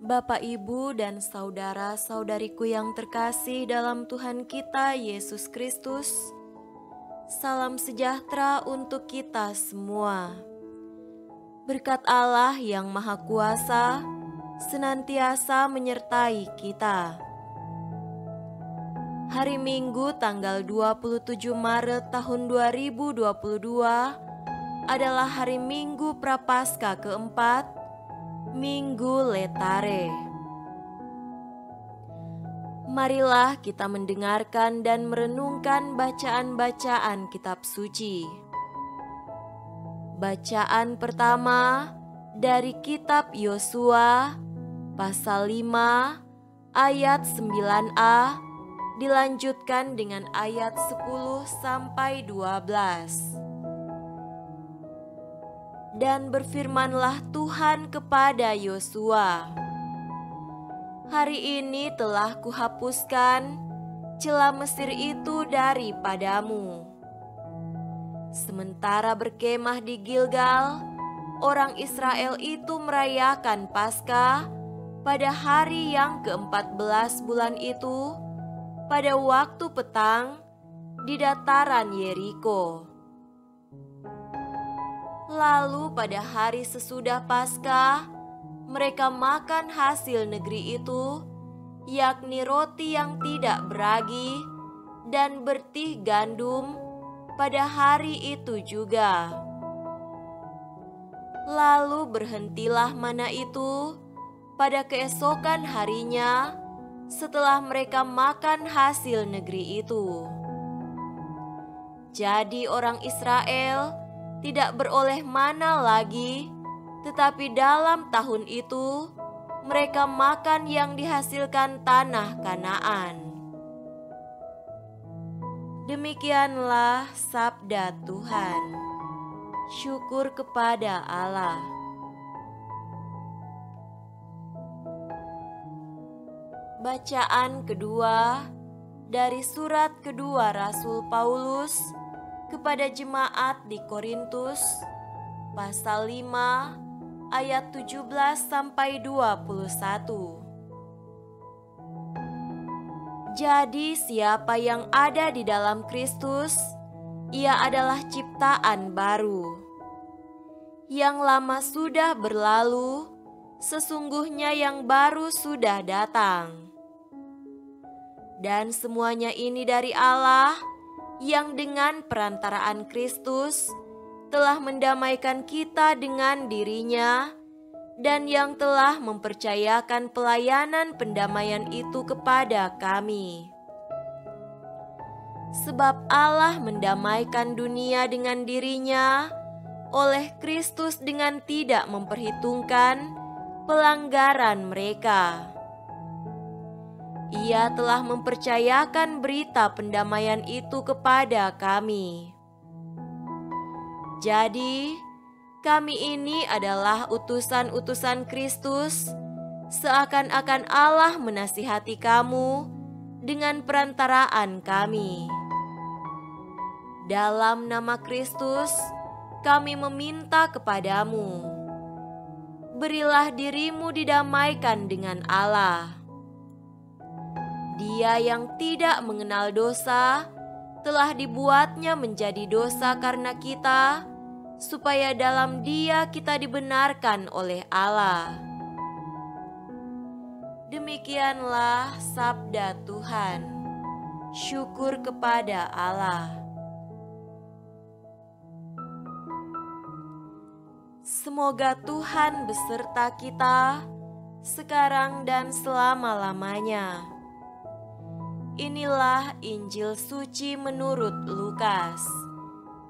Bapak, Ibu, dan saudara-saudariku yang terkasih dalam Tuhan kita Yesus Kristus, salam sejahtera untuk kita semua. Berkat Allah yang Maha Kuasa senantiasa menyertai kita. Hari Minggu tanggal 27 Maret tahun 2022 adalah hari Minggu Prapaskah keempat, Minggu Letare. Marilah kita mendengarkan dan merenungkan bacaan-bacaan kitab suci. Bacaan pertama dari kitab Yosua pasal 5 ayat 9a dilanjutkan dengan ayat 10 sampai 12. Dan berfirmanlah Tuhan kepada Yosua, "Hari ini telah kuhapuskan celah Mesir itu daripadamu." Sementara berkemah di Gilgal, orang Israel itu merayakan Paskah pada hari yang ke-14 bulan itu, pada waktu petang di dataran Yeriko. Lalu pada hari sesudah Paskah, mereka makan hasil negeri itu, yakni roti yang tidak beragi dan bertih gandum pada hari itu juga. Lalu berhentilah mana itu pada keesokan harinya setelah mereka makan hasil negeri itu. Jadi orang Israel tidak beroleh mana lagi, tetapi dalam tahun itu mereka makan yang dihasilkan tanah Kanaan. Demikianlah sabda Tuhan. Syukur kepada Allah. Bacaan kedua dari surat kedua Rasul Paulus kepada jemaat di Korintus pasal 5 ayat 17 sampai 21. Jadi siapa yang ada di dalam Kristus, ia adalah ciptaan baru. Yang lama sudah berlalu, sesungguhnya yang baru sudah datang. Dan semuanya ini dari Allah, yang dengan perantaraan Kristus telah mendamaikan kita dengan dirinya, dan yang telah mempercayakan pelayanan pendamaian itu kepada kami. Sebab Allah mendamaikan dunia dengan dirinya oleh Kristus dengan tidak memperhitungkan pelanggaran mereka. Ia telah mempercayakan berita pendamaian itu kepada kami. Jadi, kami ini adalah utusan-utusan Kristus, seakan-akan Allah menasihati kamu dengan perantaraan kami. Dalam nama Kristus, kami meminta kepadamu, berilah dirimu didamaikan dengan Allah. Dia yang tidak mengenal dosa telah dibuatnya menjadi dosa karena kita, supaya dalam Dia kita dibenarkan oleh Allah. Demikianlah sabda Tuhan. Syukur kepada Allah. Semoga Tuhan beserta kita sekarang dan selama-lamanya. Inilah Injil suci menurut Lukas.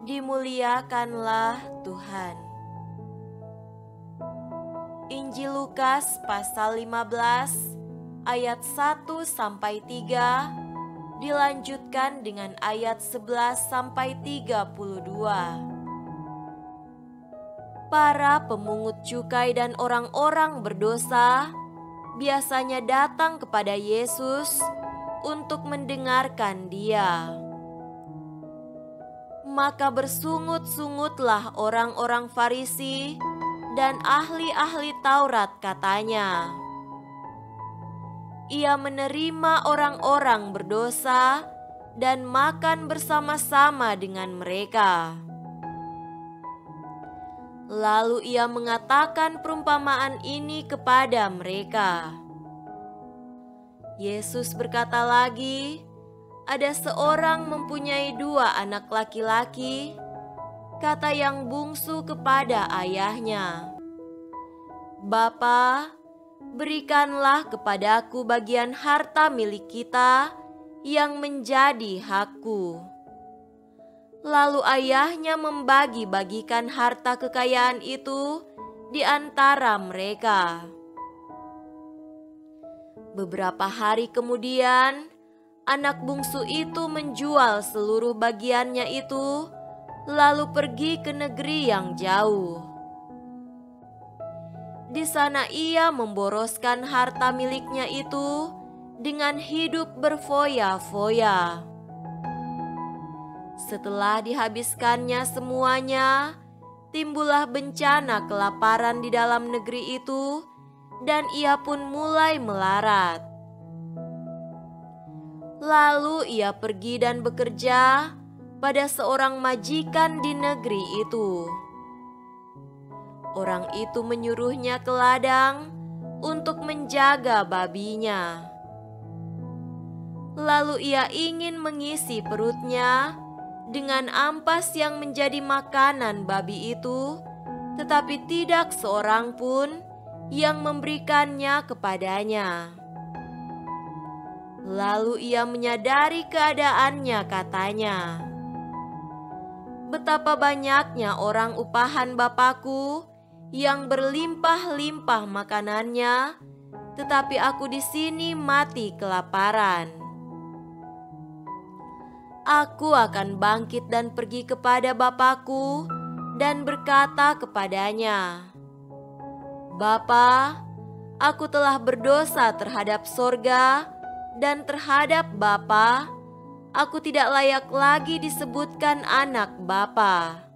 Dimuliakanlah Tuhan. Injil Lukas pasal 15 ayat 1 sampai 3 dilanjutkan dengan ayat 11 sampai 32. Para pemungut cukai dan orang-orang berdosa biasanya datang kepada Yesus untuk mendengarkan Dia. Maka bersungut-sungutlah orang-orang Farisi dan ahli-ahli Taurat katanya, ia menerima orang-orang berdosa dan makan bersama-sama dengan mereka. Lalu ia mengatakan perumpamaan ini kepada mereka. Yesus berkata lagi, ada seorang mempunyai 2 anak laki-laki. Kata yang bungsu kepada ayahnya, "Bapa, berikanlah kepadaku bagian harta milik kita yang menjadi hakku." Lalu ayahnya membagi-bagikan harta kekayaan itu di antara mereka. Beberapa hari kemudian, anak bungsu itu menjual seluruh bagiannya itu, lalu pergi ke negeri yang jauh. Di sana ia memboroskan harta miliknya itu dengan hidup berfoya-foya. Setelah dihabiskannya semuanya, timbullah bencana kelaparan di dalam negeri itu, dan ia pun mulai melarat. Lalu ia pergi dan bekerja pada seorang majikan di negeri itu. Orang itu menyuruhnya ke ladang untuk menjaga babinya. Lalu ia ingin mengisi perutnya dengan ampas yang menjadi makanan babi itu, tetapi tidak seorang pun yang memberikannya kepadanya. Lalu ia menyadari keadaannya, katanya, "Betapa banyaknya orang upahan Bapakku yang berlimpah-limpah makanannya, tetapi aku di sini mati kelaparan. Aku akan bangkit dan pergi kepada Bapakku dan berkata kepadanya, Bapa, aku telah berdosa terhadap sorga dan terhadap Bapa. Aku tidak layak lagi disebutkan anak Bapa.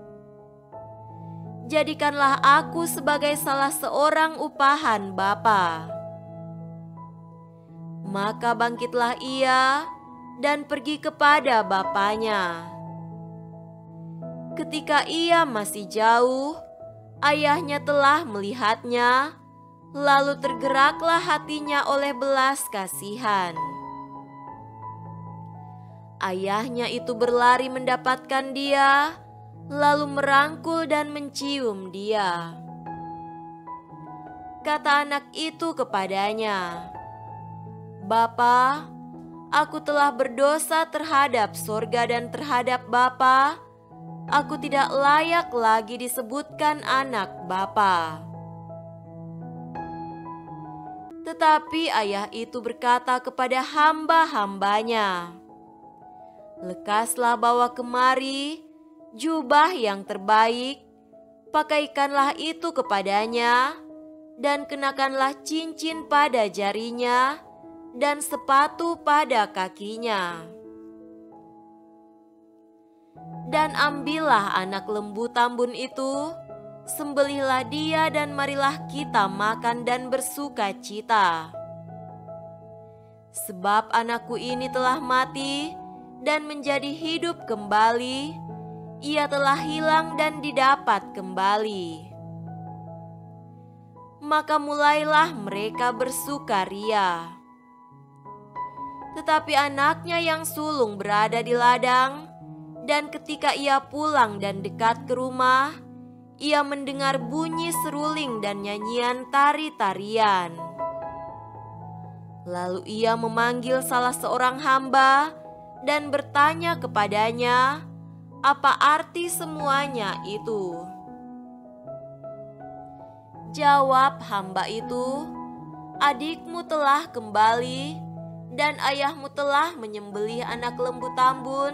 Jadikanlah aku sebagai salah seorang upahan Bapa." Maka bangkitlah ia dan pergi kepada bapanya. Ketika ia masih jauh, ayahnya telah melihatnya, lalu tergeraklah hatinya oleh belas kasihan. Ayahnya itu berlari mendapatkan dia, lalu merangkul dan mencium dia. Kata anak itu kepadanya, "Bapa, aku telah berdosa terhadap sorga dan terhadap Bapa. Aku tidak layak lagi disebutkan anak Bapa." Tetapi ayah itu berkata kepada hamba-hambanya, "Lekaslah bawa kemari jubah yang terbaik, pakaikanlah itu kepadanya, dan kenakanlah cincin pada jarinya dan sepatu pada kakinya. Dan ambillah anak lembu tambun itu, sembelihlah dia dan marilah kita makan dan bersuka cita. Sebab anakku ini telah mati dan menjadi hidup kembali, ia telah hilang dan didapat kembali." Maka mulailah mereka bersukaria. Tetapi anaknya yang sulung berada di ladang, dan ketika ia pulang dan dekat ke rumah, ia mendengar bunyi seruling dan nyanyian tari-tarian. Lalu ia memanggil salah seorang hamba dan bertanya kepadanya, apa arti semuanya itu. Jawab hamba itu, "Adikmu telah kembali dan ayahmu telah menyembelih anak lembu tambun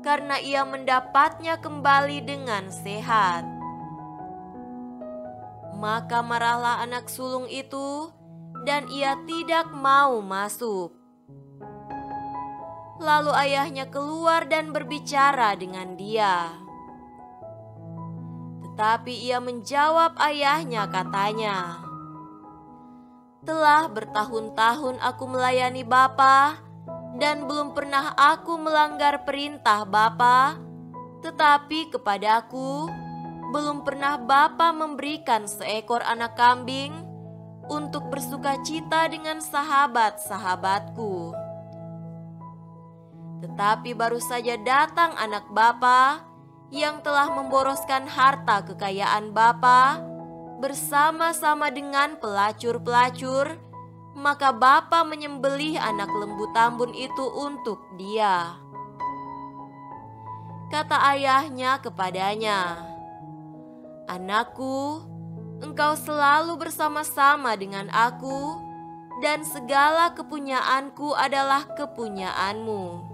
karena ia mendapatnya kembali dengan sehat." Maka marahlah anak sulung itu dan ia tidak mau masuk. Lalu ayahnya keluar dan berbicara dengan dia. Tetapi ia menjawab ayahnya, katanya, Telah bertahun-tahun aku melayani Bapa, dan belum pernah aku melanggar perintah Bapa, tetapi kepadaku belum pernah Bapa memberikan seekor anak kambing untuk bersukacita dengan sahabat-sahabatku. Tetapi baru saja datang anak Bapa yang telah memboroskan harta kekayaan Bapa bersama-sama dengan pelacur-pelacur, maka Bapa menyembelih anak lembu tambun itu untuk dia. Kata ayahnya kepadanya, "Anakku, engkau selalu bersama-sama dengan aku, dan segala kepunyaanku adalah kepunyaanmu.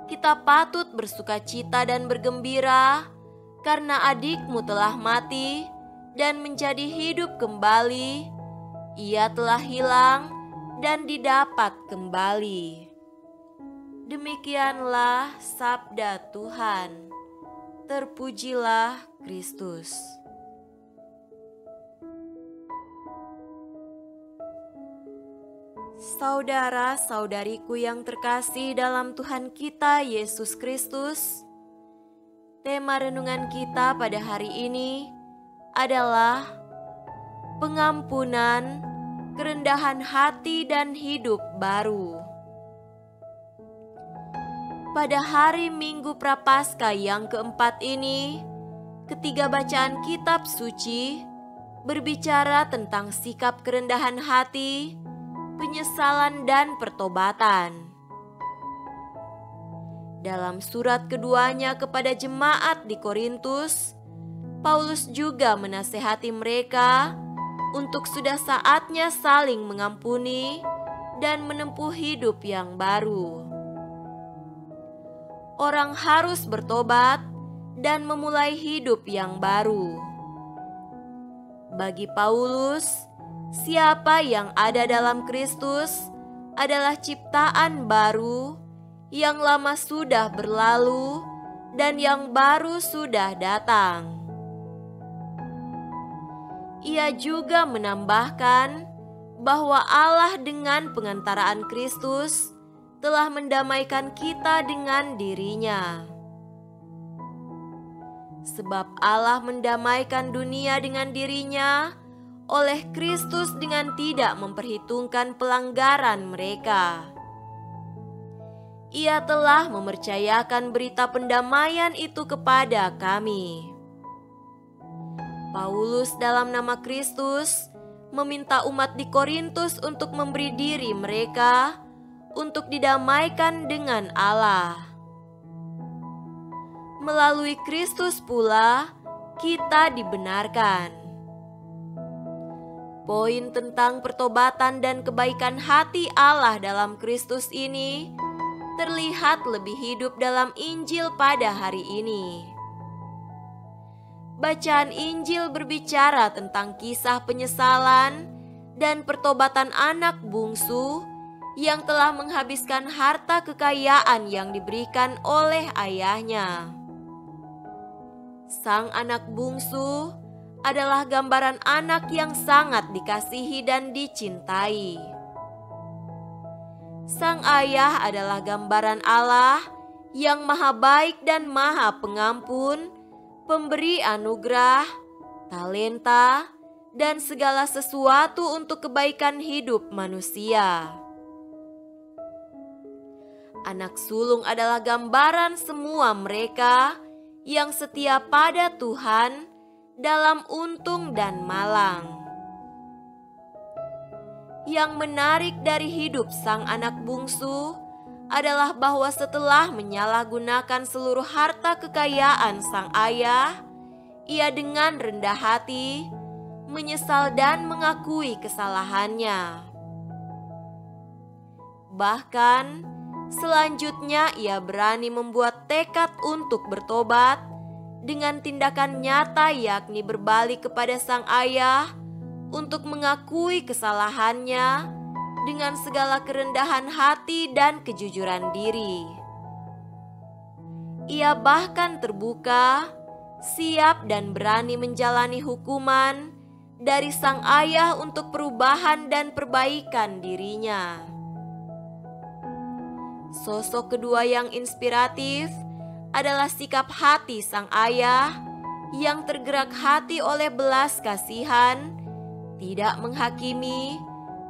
Kita patut bersukacita dan bergembira, karena adikmu telah mati dan menjadi hidup kembali. Ia telah hilang dan didapat kembali." Demikianlah sabda Tuhan. Terpujilah Kristus. Saudara-saudariku yang terkasih dalam Tuhan kita Yesus Kristus, tema renungan kita pada hari ini adalah pengampunan, kerendahan hati, dan hidup baru. Pada hari Minggu Prapaskah yang keempat ini, ketiga bacaan kitab suci berbicara tentang sikap kerendahan hati, penyesalan, dan pertobatan. Dalam surat keduanya kepada jemaat di Korintus, Paulus juga menasehati mereka untuk sudah saatnya saling mengampuni dan menempuh hidup yang baru. Orang harus bertobat dan memulai hidup yang baru. Bagi Paulus, siapa yang ada dalam Kristus adalah ciptaan baru, yang lama sudah berlalu dan yang baru sudah datang. Ia juga menambahkan bahwa Allah dengan pengantaraan Kristus telah mendamaikan kita dengan dirinya. Sebab Allah mendamaikan dunia dengan dirinya oleh Kristus dengan tidak memperhitungkan pelanggaran mereka. Ia telah mempercayakan berita pendamaian itu kepada kami. Paulus dalam nama Kristus meminta umat di Korintus untuk memberi diri mereka untuk didamaikan dengan Allah. Melalui Kristus pula kita dibenarkan. Poin tentang pertobatan dan kebaikan hati Allah dalam Kristus ini terlihat lebih hidup dalam Injil pada hari ini. Bacaan Injil berbicara tentang kisah penyesalan dan pertobatan anak bungsu yang telah menghabiskan harta kekayaan yang diberikan oleh ayahnya. Sang anak bungsu adalah gambaran anak yang sangat dikasihi dan dicintai. Sang ayah adalah gambaran Allah yang maha baik dan maha pengampun, pemberi anugerah, talenta, dan segala sesuatu untuk kebaikan hidup manusia. Anak sulung adalah gambaran semua mereka yang setia pada Tuhan dalam untung dan malang. Yang menarik dari hidup sang anak bungsu adalah bahwa setelah menyalahgunakan seluruh harta kekayaan sang ayah, ia dengan rendah hati menyesal dan mengakui kesalahannya. Bahkan selanjutnya ia berani membuat tekad untuk bertobat dengan tindakan nyata, yakni berbalik kepada sang ayah untuk mengakui kesalahannya dengan segala kerendahan hati dan kejujuran diri. Ia bahkan terbuka, siap dan berani menjalani hukuman dari sang ayah untuk perubahan dan perbaikan dirinya. Sosok kedua yang inspiratif adalah sikap hati sang ayah yang tergerak hati oleh belas kasihan, tidak menghakimi,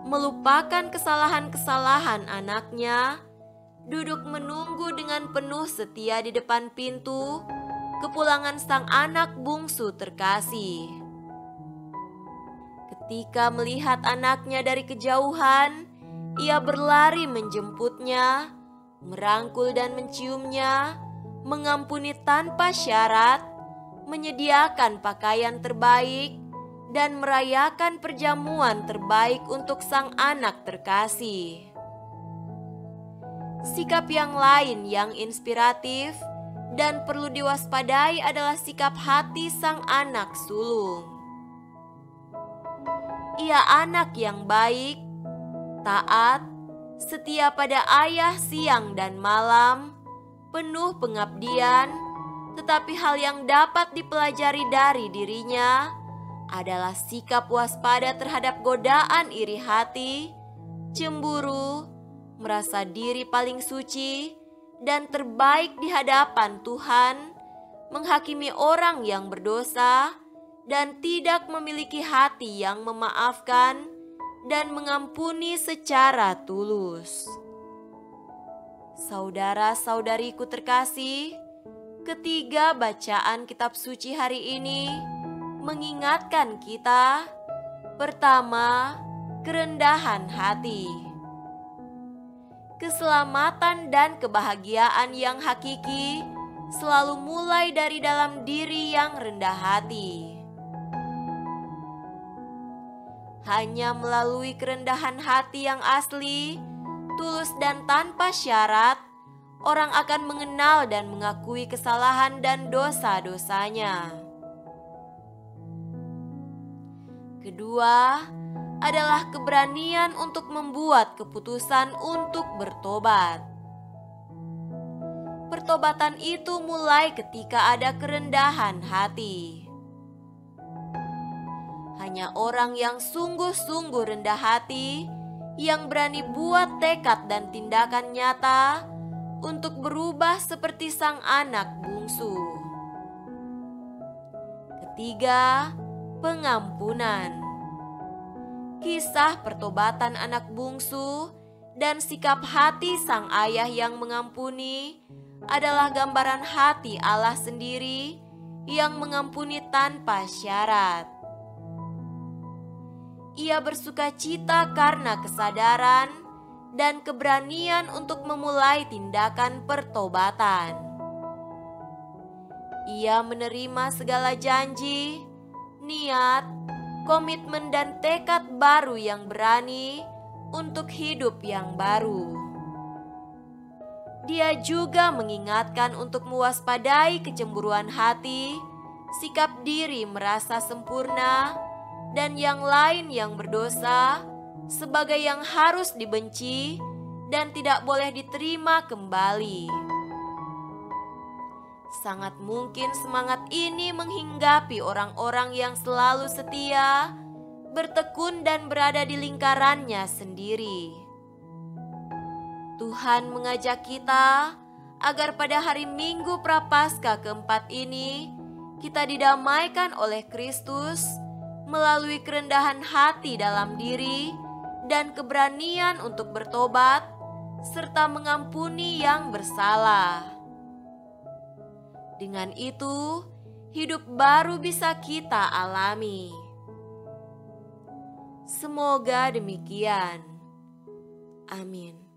melupakan kesalahan-kesalahan anaknya, duduk menunggu dengan penuh setia di depan pintu kepulangan sang anak bungsu terkasih. Ketika melihat anaknya dari kejauhan, ia berlari menjemputnya, merangkul dan menciumnya, mengampuni tanpa syarat, menyediakan pakaian terbaik, dan merayakan perjamuan terbaik untuk sang anak terkasih. Sikap yang lain yang inspiratif dan perlu diwaspadai adalah sikap hati sang anak sulung. Ia anak yang baik, taat, setia pada ayah siang dan malam, penuh pengabdian, tetapi hal yang dapat dipelajari dari dirinya adalah sikap waspada terhadap godaan iri hati, cemburu, merasa diri paling suci dan terbaik di hadapan Tuhan, menghakimi orang yang berdosa, dan tidak memiliki hati yang memaafkan dan mengampuni secara tulus. Saudara-saudariku terkasih, ketiga bacaan kitab suci hari ini mengingatkan kita, pertama, kerendahan hati. Keselamatan dan kebahagiaan yang hakiki selalu mulai dari dalam diri yang rendah hati. Hanya melalui kerendahan hati yang asli, tulus dan tanpa syarat, orang akan mengenal dan mengakui kesalahan dan dosa-dosanya. Kedua, adalah keberanian untuk membuat keputusan untuk bertobat. Pertobatan itu mulai ketika ada kerendahan hati. Hanya orang yang sungguh-sungguh rendah hati yang berani buat tekad dan tindakan nyata untuk berubah seperti sang anak bungsu. Ketiga, pengampunan. Kisah pertobatan anak bungsu dan sikap hati sang ayah yang mengampuni adalah gambaran hati Allah sendiri yang mengampuni tanpa syarat. Ia bersuka cita karena kesadaran dan keberanian untuk memulai tindakan pertobatan. Ia menerima segala janji, niat, komitmen dan tekad baru yang berani untuk hidup yang baru. Dia juga mengingatkan untuk mewaspadai kecemburuan hati, sikap diri merasa sempurna, dan yang lain yang berdosa sebagai yang harus dibenci dan tidak boleh diterima kembali. Sangat mungkin semangat ini menghinggapi orang-orang yang selalu setia, bertekun dan berada di lingkarannya sendiri. Tuhan mengajak kita agar pada hari Minggu Prapaskah keempat ini kita didamaikan oleh Kristus melalui kerendahan hati dalam diri dan keberanian untuk bertobat serta mengampuni yang bersalah. Dengan itu, hidup baru bisa kita alami. Semoga demikian. Amin.